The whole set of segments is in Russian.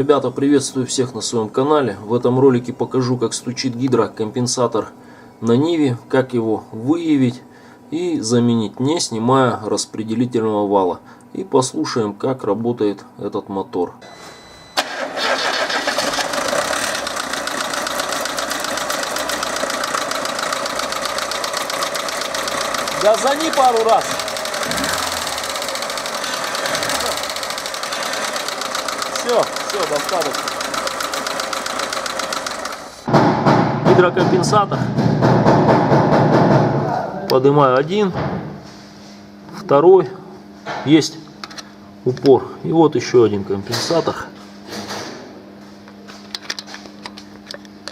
Ребята, приветствую всех на своем канале. В этом ролике покажу, как стучит гидрокомпенсатор на Ниве, как его выявить и заменить, не снимая распределительного вала. И послушаем, как работает этот мотор. Газани пару раз. Все, достаточно. Гидрокомпенсатор. Поднимаю один, второй. Есть упор. И вот еще один компенсатор.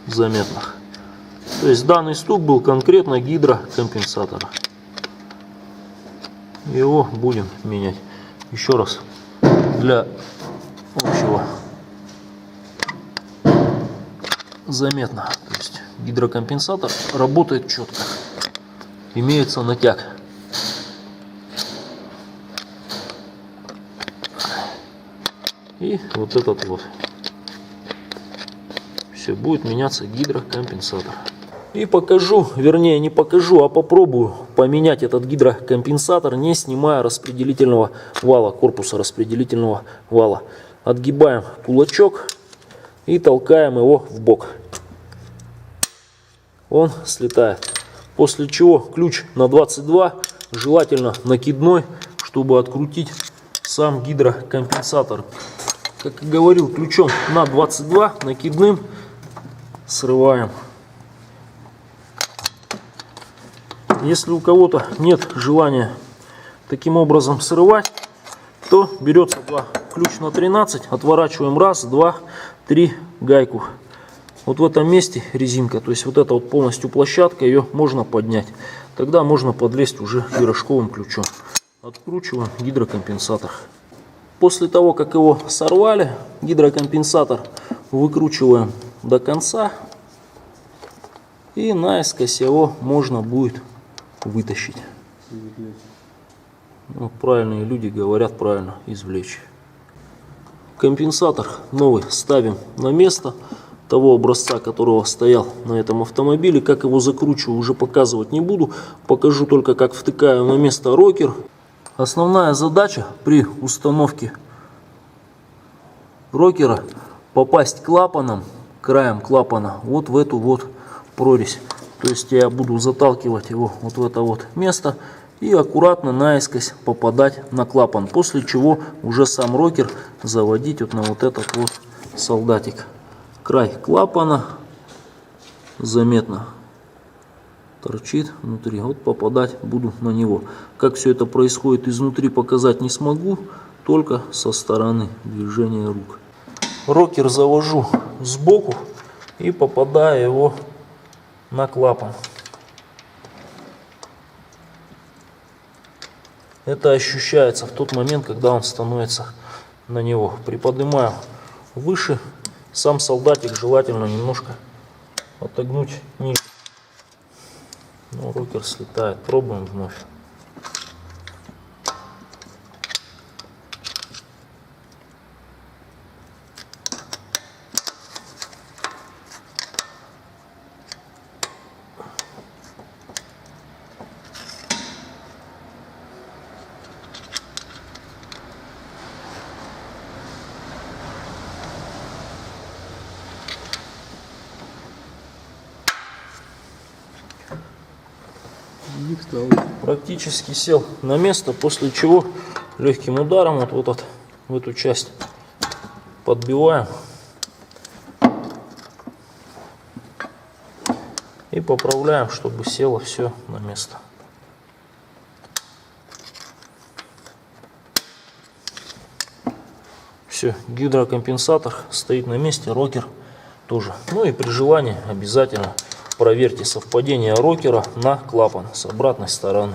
Заметно. То есть данный стук был конкретно гидрокомпенсатора. Его будем менять. Еще раз. Для общего заметно. То есть гидрокомпенсатор работает четко. Имеется натяг. И вот этот вот. Все, будет меняться гидрокомпенсатор. И покажу, вернее не покажу, а попробую поменять этот гидрокомпенсатор, не снимая распределительного вала, корпуса распределительного вала. Отгибаем кулачок и толкаем его в бок. Он слетает. После чего ключ на 22, желательно накидной, чтобы открутить сам гидрокомпенсатор. Как и говорил, ключом на 22, накидным срываем. Если у кого-то нет желания таким образом срывать, то берется ключ на 13, отворачиваем раз, два, три, гайку. Вот в этом месте резинка, то есть вот эта вот полностью площадка, ее можно поднять. Тогда можно подлезть уже пирожковым ключом. Откручиваем гидрокомпенсатор. После того, как его сорвали, гидрокомпенсатор выкручиваем до конца. И наискось его можно будет вытащить. Ну, правильные люди говорят правильно, извлечь. Компенсатор новый ставим на место того образца, которого стоял на этом автомобиле. Как его закручиваю, уже показывать не буду. Покажу только, как втыкаю на место рокер. Основная задача при установке рокера попасть клапаном, краем клапана, вот в эту вот прорезь. То есть я буду заталкивать его вот в это вот место и аккуратно наискось попадать на клапан. После чего уже сам рокер заводить вот на вот этот вот солдатик. Край клапана заметно торчит внутри. Вот попадать буду на него. Как все это происходит изнутри, показать не смогу, только со стороны движения рук. Рокер завожу сбоку и попадаю его на клапан. Это ощущается в тот момент, когда он становится на него. Приподнимаю выше. Сам солдатик желательно немножко отогнуть ниже. Но рокер слетает. Пробуем вновь. Практически сел на место, после чего легким ударом вот в эту часть подбиваем и поправляем, чтобы село все на место. Все, гидрокомпенсатор стоит на месте, рокер тоже. Ну и при желании обязательно проверьте совпадение рокера на клапан с обратной стороны.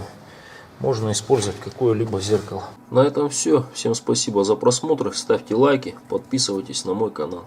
Можно использовать какое-либо зеркало. На этом все. Всем спасибо за просмотр. Ставьте лайки, подписывайтесь на мой канал.